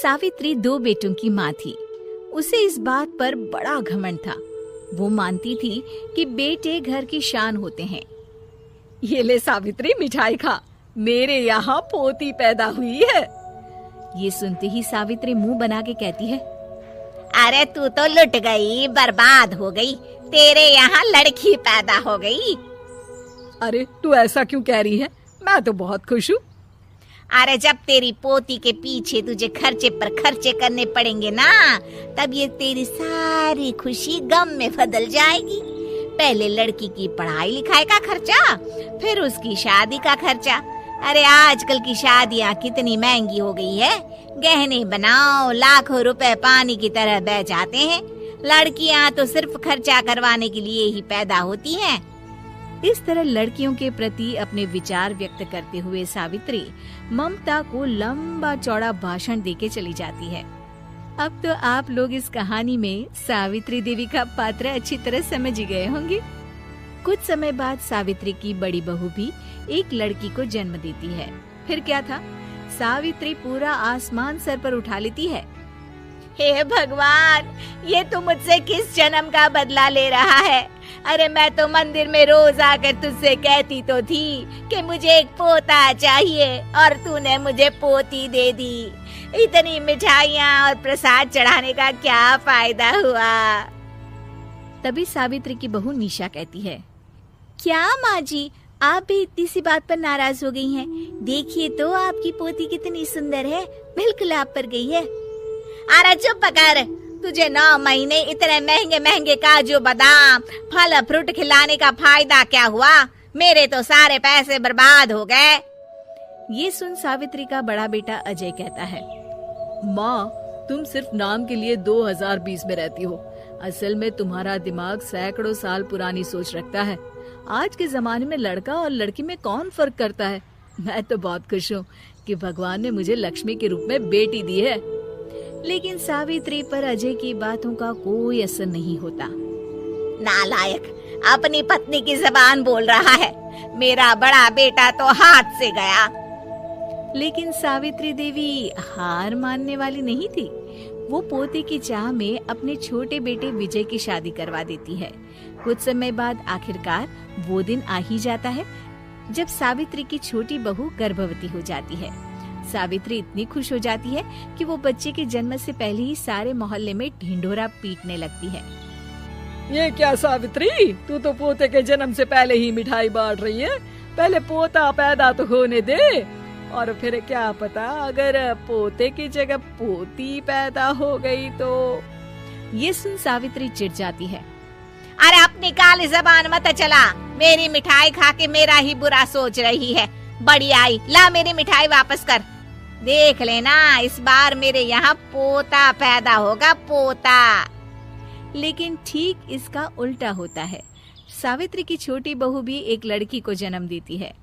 सावित्री 2 बेटों की माँ थी। उसे इस बात पर बड़ा घमंड था। वो मानती थी कि बेटे घर की शान होते हैं। ये ले सावित्री, मिठाई खा, मेरे यहाँ पोती पैदा हुई है। ये सुनते ही सावित्री मुंह बना के कहती है, अरे तू तो लुट गई, बर्बाद हो गई, तेरे यहाँ लड़की पैदा हो गई। अरे तू ऐसा क्यों कह रही है? मैं तो बहुत खुश हूँ। अरे जब तेरी पोती के पीछे तुझे खर्चे पर खर्चे करने पड़ेंगे ना, तब ये तेरी सारी खुशी गम में बदल जाएगी। पहले लड़की की पढ़ाई लिखाई का खर्चा, फिर उसकी शादी का खर्चा। अरे आजकल की शादियाँ कितनी महंगी हो गई है। गहने बनाओ, लाखों रुपए पानी की तरह बह जाते हैं। लड़कियाँ तो सिर्फ खर्चा करवाने के लिए ही पैदा होती हैं। इस तरह लड़कियों के प्रति अपने विचार व्यक्त करते हुए सावित्री ममता को लंबा चौड़ा भाषण देके चली जाती है। अब तो आप लोग इस कहानी में सावित्री देवी का पात्र अच्छी तरह समझ ही गए होंगे। कुछ समय बाद सावित्री की बड़ी बहू भी एक लड़की को जन्म देती है। फिर क्या था, सावित्री पूरा आसमान सर पर उठा लेती है। हे भगवान, ये तू मुझसे किस जन्म का बदला ले रहा है? अरे मैं तो मंदिर में रोज आकर तुझसे कहती तो थी कि मुझे एक पोता चाहिए, और तूने मुझे पोती दे दी। इतनी मिठाइयाँ और प्रसाद चढ़ाने का क्या फायदा हुआ? तभी सावित्री की बहू निशा कहती है, क्या माँ जी, आप भी इतनी सी बात पर नाराज हो गई हैं? देखिए तो आपकी पोती कितनी सुंदर है, बिल्कुल आप पर गई है। अरे चुप कर, तुझे 9 महीने इतने महंगे महंगे काजू बादाम फल फ्रूट खिलाने का फायदा क्या हुआ? मेरे तो सारे पैसे बर्बाद हो गए। ये सुन सावित्री का बड़ा बेटा अजय कहता है, माँ, तुम सिर्फ नाम के लिए 2020 में रहती हो। असल में तुम्हारा दिमाग सैकड़ों साल पुरानी सोच रखता है। आज के जमाने में लड़का और लड़की में कौन फर्क करता है? मैं तो बहुत खुश हूँ कि भगवान ने मुझे लक्ष्मी के रूप में बेटी दी है। लेकिन सावित्री पर अजय की बातों का कोई असर नहीं होता। नालायक, अपनी पत्नी की ज़बान बोल रहा है। मेरा बड़ा बेटा तो हाथ से गया। लेकिन सावित्री देवी हार मानने वाली नहीं थी। वो पोते की चाह में अपने छोटे बेटे विजय की शादी करवा देती है। कुछ समय बाद आखिरकार वो दिन आ ही जाता है जब सावित्री की छोटी बहू गर्भवती हो जाती है। सावित्री इतनी खुश हो जाती है कि वो बच्चे के जन्म से पहले ही सारे मोहल्ले में ढिंढोरा पीटने लगती है। ये क्या सावित्री, तू तो पोते के जन्म से पहले ही मिठाई बांट रही है। पहले पोता पैदा तो होने दे, और फिर क्या पता अगर पोते की जगह पोती पैदा हो गई तो। ये सुन सावित्री चिढ़ जाती है। अरे अपनी काली ज़बान मत चला। मेरी मिठाई खा के मेरा ही बुरा सोच रही है। बड़ी आई, ला मेरी मिठाई वापस कर। देख लेना, इस बार मेरे यहाँ पोता पैदा होगा, पोता। लेकिन ठीक इसका उल्टा होता है। सावित्री की छोटी बहू भी एक लड़की को जन्म देती है।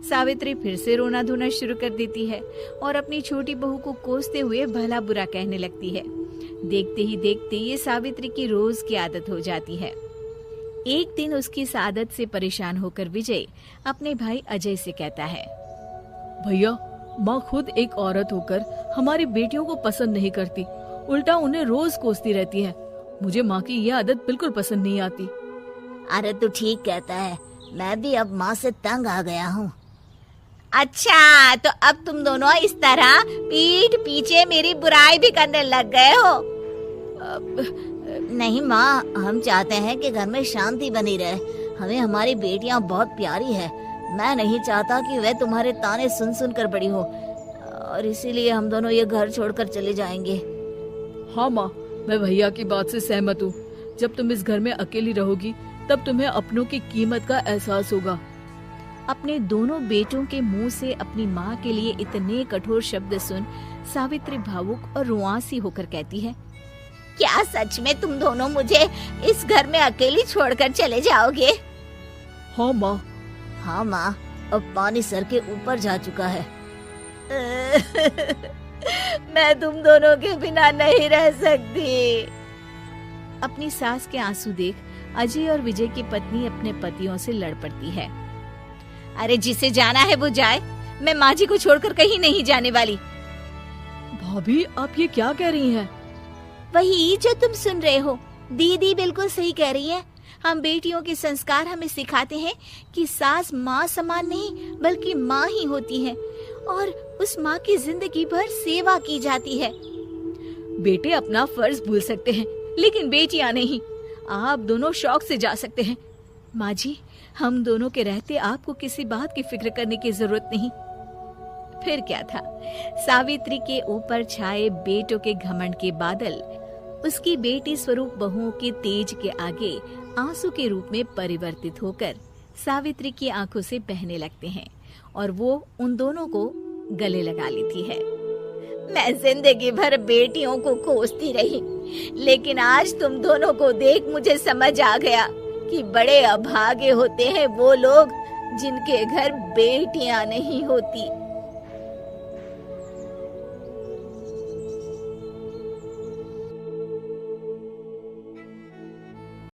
सावित्री फिर से रोना धोना शुरू कर देती है और अपनी छोटी बहू को कोसते हुए भला बुरा कहने लगती है। देखते ही देखते ये सावित्री की रोज की आदत हो जाती है। एक दिन उसकी इस आदत से परेशान होकर विजय अपने भाई अजय से कहता है, भैया, माँ खुद एक औरत होकर हमारी बेटियों को पसंद नहीं करती, उल्टा उन्हें रोज कोसती रहती है। मुझे माँ की यह आदत बिल्कुल पसंद नहीं आती। अरे तू ठीक कहता है, मैं भी अब माँ से तंग आ गया हूँ। अच्छा, तो अब तुम दोनों इस तरह पीठ पीछे मेरी बुराई भी करने लग गए हो? नहीं माँ, हम चाहते हैं कि घर में शांति बनी रहे। हमें हमारी बेटियाँ बहुत प्यारी है। मैं नहीं चाहता कि वह तुम्हारे ताने सुन सुन कर बड़ी हो, और इसीलिए हम दोनों ये घर छोड़कर चले जाएंगे। हाँ माँ, मैं भैया की बात से सहमत हूँ। जब तुम इस घर में अकेली रहोगी तब तुम्हें अपनों की कीमत का एहसास होगा। अपने दोनों बेटों के मुंह से अपनी माँ के लिए इतने कठोर शब्द सुन सावित्री भावुक और रुआंसी होकर कहती है, क्या सच में तुम दोनों मुझे इस घर में अकेली छोड़कर चले जाओगे? हाँ माँ। हाँ माँ, अब पानी सर के ऊपर जा चुका है। मैं तुम दोनों के बिना नहीं रह सकती। अपनी सास के आंसू देख अजय और विजय की पत्नी अपने पतियों से लड़ पड़ती है। अरे जिसे जाना है वो जाए, मैं माँ जी को छोड़कर कहीं नहीं जाने वाली। भाभी, आप ये क्या कह रही हैं? वही जो तुम सुन रहे हो, दीदी बिल्कुल सही कह रही है। हम बेटियों के संस्कार हमें सिखाते हैं कि सास माँ समान नहीं बल्कि माँ ही होती है और उस माँ की जिंदगी भर सेवा की जाती है। बेटे अपना फर्ज भूल सकते हैं, लेकिन बेटियां नहीं। आप दोनों शौक से जा सकते हैं। माँ जी, हम दोनों के रहते आपको किसी बात की फिक्र करने की जरूरत नहीं। फिर क्या था, सावित्री के ऊपर छाए बेटों के घमंड के बादल उसकी बेटी स्वरूप बहुओं के तेज के आगे आंसू के रूप में परिवर्तित होकर सावित्री की आंखों से बहने लगते हैं और वो उन दोनों को गले लगा लेती है। मैं जिंदगी भर बेटियों को खोजती रही, लेकिन आज तुम दोनों को देख मुझे समझ आ गया कि बड़े अभागे होते हैं वो लोग जिनके घर बेटियां नहीं होती।